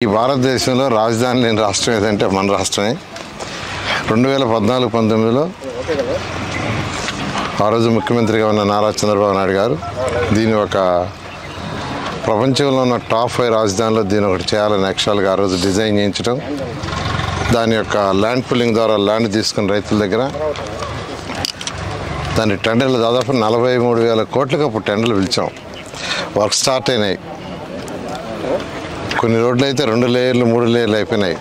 ఈ భారతదేశంలో రాజధాని లేని రాష్ట్రం ఏదంటే మన రాష్ట్రమే. 2014-19లో ఆ రోజు ముఖ్యమంత్రిగా ఉన్న నారా చంద్రబాబు నాయుడు గారు దీన్ని ఒక ప్రపంచంలో ఉన్న టాప్ 5 రాజధానిలో దీన్ని ఒకటి చేయాలని యాక్చువల్గా ఆ రోజు డిజైన్ చేయించడం, దాని యొక్క ల్యాండ్ పుల్లింగ్ ద్వారా ల్యాండ్ తీసుకున్న రైతుల దగ్గర దాని టెండర్లు దాదాపు 43,000 కోట్లకు అప్పుడు టెండర్లు పిలిచాం. వర్క్ స్టార్ట్ అయినాయి. కొన్ని రోడ్లు అయితే 2 లేయర్లు 3 లేయర్లు అయిపోయినాయి.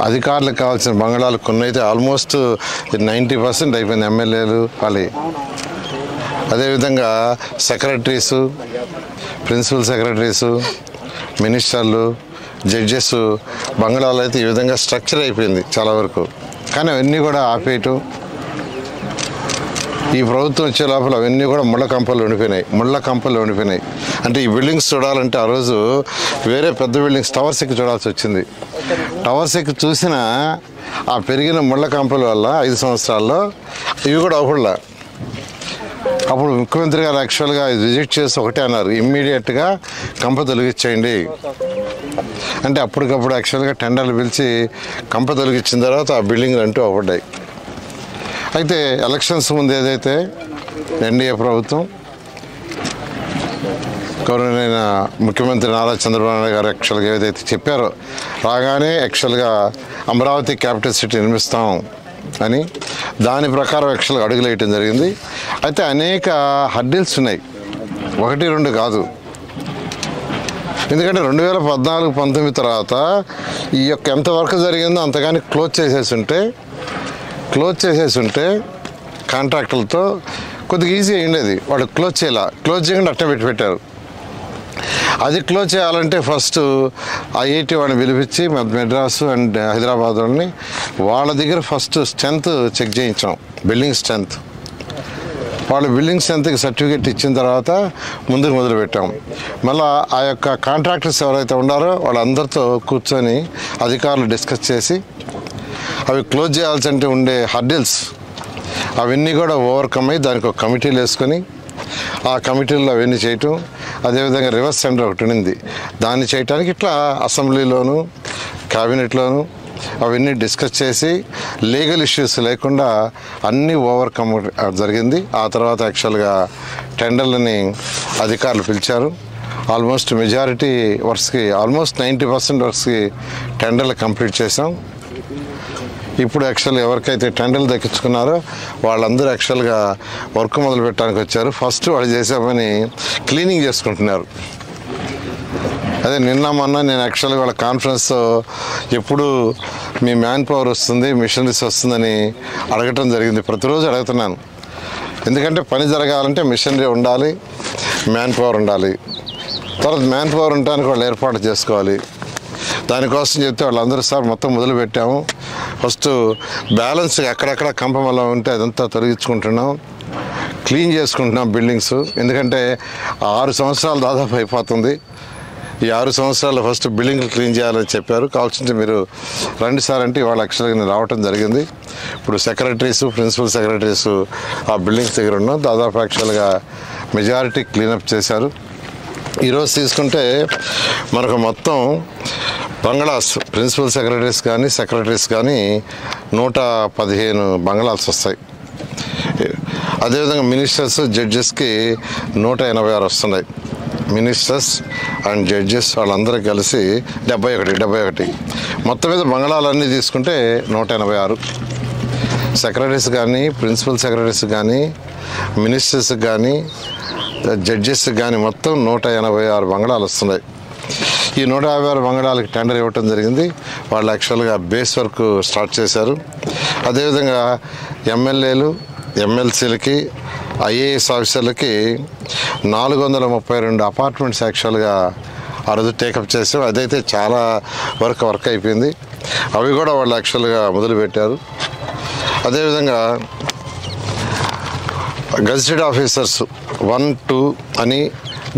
అధికారులకు కావాల్సిన బంగాళాలు కొన్ని అయితే ఆల్మోస్ట్ 90% అయిపోయింది. ఎమ్మెల్యేలు వాళ్ళు, అదేవిధంగా సెక్రటరీసు, ప్రిన్సిపల్ సెక్రటరీసు, మినిస్టర్లు, జడ్జెస్ బంగాళాలు అయితే ఈ విధంగా స్ట్రక్చర్ అయిపోయింది చాలా వరకు. కానీ అవన్నీ కూడా ఆపేయటం, ఈ ప్రభుత్వం వచ్చే లోపల అవన్నీ కూడా ముళ్ళ కంపలు ఉండిపోయినాయి. అంటే ఈ బిల్డింగ్స్ చూడాలంటే ఆ రోజు వేరే పెద్ద బిల్డింగ్స్ టవర్స్ ఎక్కి చూడాల్సి వచ్చింది. టవర్స్ ఎక్కి చూసిన ఆ పెరిగిన ముళ్ళ కంపల వల్ల 5 సంవత్సరాల్లో ఇవి కూడా అవ్వట్లా. అప్పుడు ముఖ్యమంత్రి గారు యాక్చువల్గా విజిట్ చేసి ఒకటే అన్నారు, ఇమ్మీడియట్గా కంప తొలగించేయండి అంటే అప్పటికప్పుడు యాక్చువల్గా టెండర్లు పిలిచి కంప తొలగించిన తర్వాత ఆ బిల్డింగ్లు అంటూ అవ్వడ్డాయి. అయితే ఎలక్షన్స్ ముందు ఏదైతే ఎన్డీఏ ప్రభుత్వం గౌరవనీయ ముఖ్యమంత్రి నారా చంద్రబాబు నాయుడు గారు యాక్చువల్గా ఏదైతే చెప్పారో రాగానే యాక్చువల్గా అమరావతి క్యాపిటల్ సిటీ నిర్మిస్తాం అని దాని ప్రకారం యాక్చువల్గా అడుగులు వేయటం జరిగింది. అయితే అనేక హర్డిల్స్ ఉన్నాయి, 1-2 కాదు. ఎందుకంటే 2014-19 తర్వాత ఈ యొక్క ఎంత వర్క్ జరిగిందో అంతగాని క్లోజ్ చేసేసి ఉంటే కాంట్రాక్టర్లతో కొద్దిగా ఈజీ అయ్యిండేది. వాళ్ళు క్లోజ్ చేయకుండా అట్ట పెట్టారు. అది క్లోజ్ చేయాలంటే ఫస్ట్ ఐఐటి వాళ్ళని పిలిపించి మెడ్రాసు అండ్ హైదరాబాద్ వాళ్ళని వాళ్ళ దగ్గర ఫస్ట్ స్ట్రెంత్ చెక్ చేయించాం, బిల్డింగ్ స్ట్రెంత్. వాళ్ళు బిల్డింగ్ స్ట్రెంత్కి సర్టిఫికేట్ ఇచ్చిన తర్వాత ముందుకు మొదలుపెట్టాం. మళ్ళీ ఆ యొక్క కాంట్రాక్టర్స్ ఎవరైతే ఉన్నారో వాళ్ళందరితో కూర్చొని అధికారులు డిస్కస్ చేసి అవి క్లోజ్ చేయాల్సి ఉండే హర్డిల్స్ అవన్నీ కూడా ఓవర్కమ్ అయ్యి దానికి ఒక కమిటీలు వేసుకొని ఆ కమిటీల్లో అవన్నీ చేయటం. అదేవిధంగా రివర్స్ టెండర్ ఒకటి ఉంది, దాన్ని చేయటానికి ఇట్లా అసెంబ్లీలోను క్యాబినెట్లోను అవన్నీ డిస్కస్ చేసి లీగల్ ఇష్యూస్ లేకుండా అన్నీ ఓవర్కమ్ జరిగింది. ఆ తర్వాత యాక్చువల్గా టెండర్లని అధికారులు పిలిచారు. ఆల్మోస్ట్ మెజారిటీ వర్క్స్కి ఆల్మోస్ట్ 90% వర్క్స్కి టెండర్లు కంప్లీట్ చేసాం. ఇప్పుడు యాక్చువల్గా ఎవరికైతే టెండర్లు దక్కించుకున్నారో వాళ్ళందరూ యాక్చువల్గా వర్క్ మొదలు పెట్టడానికి వచ్చారు. ఫస్ట్ వాళ్ళు చేసామని క్లీనింగ్ చేసుకుంటున్నారు. అదే మొన్న నేను యాక్చువల్గా వాళ్ళ కాన్ఫరెన్స్ ఎప్పుడు మీ మ్యాన్ పవర్ వస్తుంది, మిషనరీస్ వస్తుందని అడగటం జరిగింది. ప్రతిరోజు అడుగుతున్నాను. ఎందుకంటే పని జరగాలంటే మిషనరీ ఉండాలి, మ్యాన్ పవర్ ఉండాలి. తర్వాత మ్యాన్ పవర్ ఉండడానికి వాళ్ళు ఏర్పాటు చేసుకోవాలి. దానికోసం చెప్తే వాళ్ళందరూ సార్ మొత్తం మొదలు పెట్టాము, ఫస్ట్ బ్యాలెన్స్ ఎక్కడెక్కడ కంపం వల్ల ఉంటే అదంతా తొలగించుకుంటున్నాం, క్లీన్ చేసుకుంటున్నాం బిల్డింగ్స్. ఎందుకంటే 6 సంవత్సరాలు దాదాపు అయిపోతుంది. ఈ 6 సంవత్సరాలు ఫస్ట్ బిల్డింగ్లు క్లీన్ చేయాలని చెప్పారు. కావాల్సింటే మీరు రండి సార్ అంటే వాళ్ళు యాక్చువల్గా నేను రావటం జరిగింది. ఇప్పుడు సెక్రటరీసు, ప్రిన్సిపల్ సెక్రటరీసు ఆ బిల్డింగ్స్ దగ్గర ఉన్నాం. దాదాపు యాక్చువల్గా మెజారిటీ క్లీనప్ చేశారు. ఈరోజు తీసుకుంటే మనకు మొత్తం బంగ్లాస్ ప్రిన్సిపల్ సెక్రటరీస్ కానీ 115 బంగ్లాస్ వస్తాయి. అదేవిధంగా మినిస్టర్స్, జడ్జెస్కి 186 వస్తున్నాయి. మినిస్టర్స్ అండ్ జడ్జెస్ వాళ్ళందరూ కలిసి 71. మొత్తం మీద బంగ్లాలన్నీ తీసుకుంటే 186. సెక్రటరీస్ కానీ, ప్రిన్సిపల్ సెక్రటరీస్ కానీ, మినిస్టర్స్ కానీ, జడ్జెస్ కానీ మొత్తం 186 బంగ్లాలు వస్తున్నాయి. ఈ 156 బంగ్లాలకి టెండర్ ఇవ్వటం జరిగింది. వాళ్ళు యాక్చువల్గా బేస్ వర్క్ స్టార్ట్ చేశారు. అదేవిధంగా ఎమ్మెల్యేలు, ఎమ్మెల్సీలకి, ఐఏఎస్ ఆఫీసర్లకి 432 అపార్ట్మెంట్స్ యాక్చువల్గా ఆ రోజు టేకప్ చేసాం. అదైతే చాలా వర్క్ అయిపోయింది. అవి కూడా వాళ్ళు యాక్చువల్గా మొదలుపెట్టారు. అదేవిధంగా గజిటెడ్ ఆఫీసర్స్ 1, 2 అని,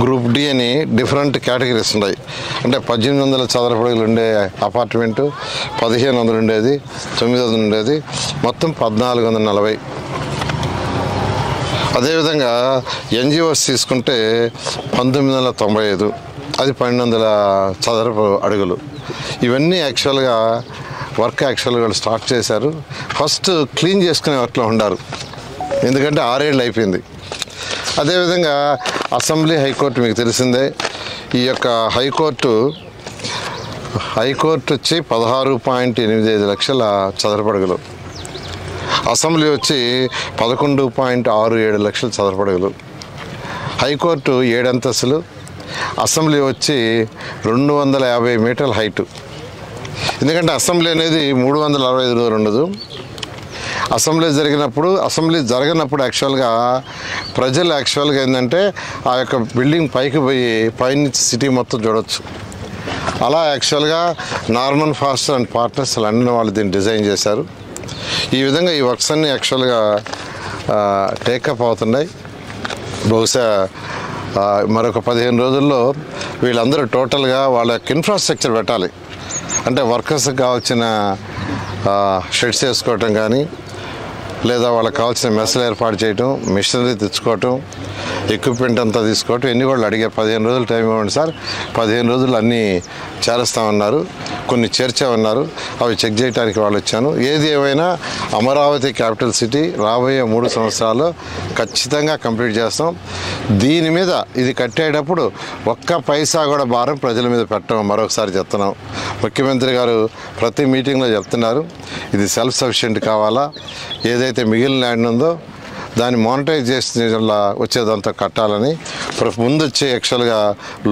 గ్రూప్ డి అని డిఫరెంట్ కేటగిరీస్ ఉన్నాయి. అంటే 1800 చదరపు అడుగులు ఉండే అపార్ట్మెంటు 1500 ఉండేది, 900 ఉండేది, మొత్తం 1440. అదేవిధంగా ఎన్జిఓస్ తీసుకుంటే 1995, అది 1200 చదరపు అడుగులు. ఇవన్నీ యాక్చువల్గా యాక్చువల్గా స్టార్ట్ చేశారు. ఫస్ట్ క్లీన్ చేసుకునే వర్క్లో ఉన్నారు, ఎందుకంటే 6 ఏళ్ళు అయిపోయింది. అదేవిధంగా అసెంబ్లీ హైకోర్టు మీకు తెలిసిందే. ఈ యొక్క హైకోర్టు వచ్చి 16.85 లక్షల చదరపు అడుగులు, అసెంబ్లీ వచ్చి 11.67 లక్షల చదరపు అడుగులు. హైకోర్టు 7 అంతస్తులు, అసెంబ్లీ వచ్చి 250 మీటర్ల హైటు. ఎందుకంటే అసెంబ్లీ అనేది 365 రోజులు ఉండదు. అసెంబ్లీ జరగనప్పుడు ప్రజలు ఏంటంటే ఆ యొక్క బిల్డింగ్ పైకి పోయి పైనుంచి సిటీ మొత్తం చూడవచ్చు. అలా Norman faster and partners London వాళ్ళు దీన్ని డిజైన్ చేశారు. ఈ విధంగా ఈ వర్క్స్ అన్నీ టేకప్ అవుతున్నాయి. బహుశా మరొక 15 రోజుల్లో వీళ్ళందరూ టోటల్గా వాళ్ళ యొక్క ఇన్ఫ్రాస్ట్రక్చర్ పెట్టాలి. అంటే వర్కర్స్కి కావాల్సిన షెడ్స్ వేసుకోవటం కానీ, లేదా వాళ్ళకి కావాల్సిన మెస్సులు ఏర్పాటు చేయటం, మిషనరీ తెచ్చుకోవటం, ఎక్విప్మెంట్ అంతా తీసుకోవటం, ఎన్ని కూడా అడిగారు. 15 రోజులు టైం ఇవ్వండి సార్, 15 రోజులు అన్నీ చేరుస్తామన్నారు. కొన్ని చేర్చామన్నారు, అవి చెక్ చేయడానికి వాళ్ళు వచ్చాను. ఏది ఏమైనా అమరావతి క్యాపిటల్ సిటీ రాబోయే 3 సంవత్సరాల్లో ఖచ్చితంగా కంప్లీట్ చేస్తాం. దీని మీద ఇది కట్టేటప్పుడు ఒక్క పైసా కూడా భారం ప్రజల మీద పెట్టడం మరొకసారి చెప్తున్నాం. ముఖ్యమంత్రి గారు ప్రతి మీటింగ్లో చెప్తున్నారు, ఇది సెల్ఫ్ సఫిషియెంట్ కావాలా, ఏదైతే మిగిలిన ల్యాండ్ ఉందో దాన్ని మానిటైజేషన్ వల్ల వచ్చేదంతా కట్టాలని ముందు వచ్చి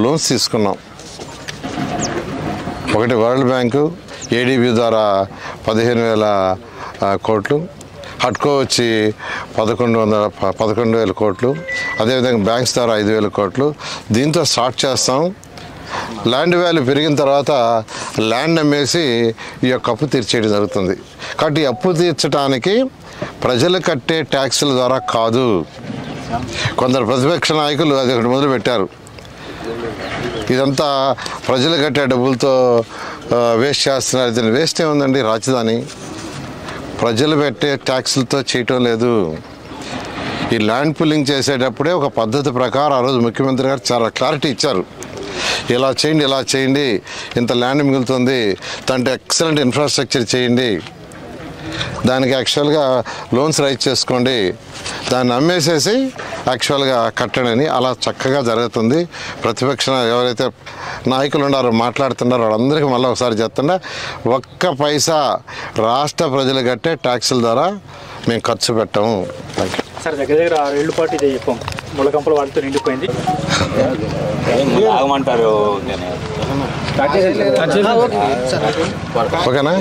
లోన్స్ తీసుకున్నాం. ఒకటి వరల్డ్ బ్యాంకు ఏడీబీ ద్వారా 15,000 కోట్లు, హడ్కో వచ్చి 11,000 కోట్లు, అదేవిధంగా బ్యాంక్స్ ద్వారా 5,000 కోట్లు. దీంతో స్టార్ట్ చేస్తాం. ల్యాండ్ వాల్యూ పెరిగిన తర్వాత ల్యాండ్ అమ్మేసి ఈ యొక్క అప్పు తీర్చేయడం జరుగుతుంది. కాబట్టి అప్పు తీర్చడానికి ప్రజలు కట్టే ట్యాక్సుల ద్వారా కాదు. కొందరు ప్రతిపక్ష నాయకులు అది ఒకటి మొదలుపెట్టారు. ఇదంతా ప్రజలు కట్టే డబ్బులతో వేస్ట్ చేస్తున్నారు. దీన్ని వేస్ట్ ఏముందండి, రాజధాని ప్రజలు పెట్టే ట్యాక్సులతో చేయటం లేదు. ఈ ల్యాండ్ పుల్లింగ్ చేసేటప్పుడే ఒక పద్ధతి ప్రకారం ఆ రోజు ముఖ్యమంత్రి గారు చాలా క్లారిటీ ఇచ్చారు. ఇలా చేయండి, ఇంత ల్యాండ్ మిగులుతుంది, దాంట్లో ఎక్సలెంట్ ఇన్ఫ్రాస్ట్రక్చర్ చేయండి, దానికి లోన్స్ రైజ్ చేసుకోండి, దాన్ని అమ్మేసేసి కట్టండి. అలా చక్కగా జరుగుతుంది. ప్రతిపక్ష ఎవరైతే నాయకులు ఉన్నారో మాట్లాడుతున్నారో వాళ్ళందరికీ మళ్ళీ ఒకసారి చెప్తున్నా, ఒక్క పైసా రాష్ట్ర ప్రజలు కట్టే ట్యాక్సుల ద్వారా మేము ఖర్చు పెట్టాము. సార్ దగ్గర 6 ఏళ్ళ పాటు ఇదే చెప్పాం, ముళ్ళకంపల వాటితో నిండిపోయింది. ఓకేనా?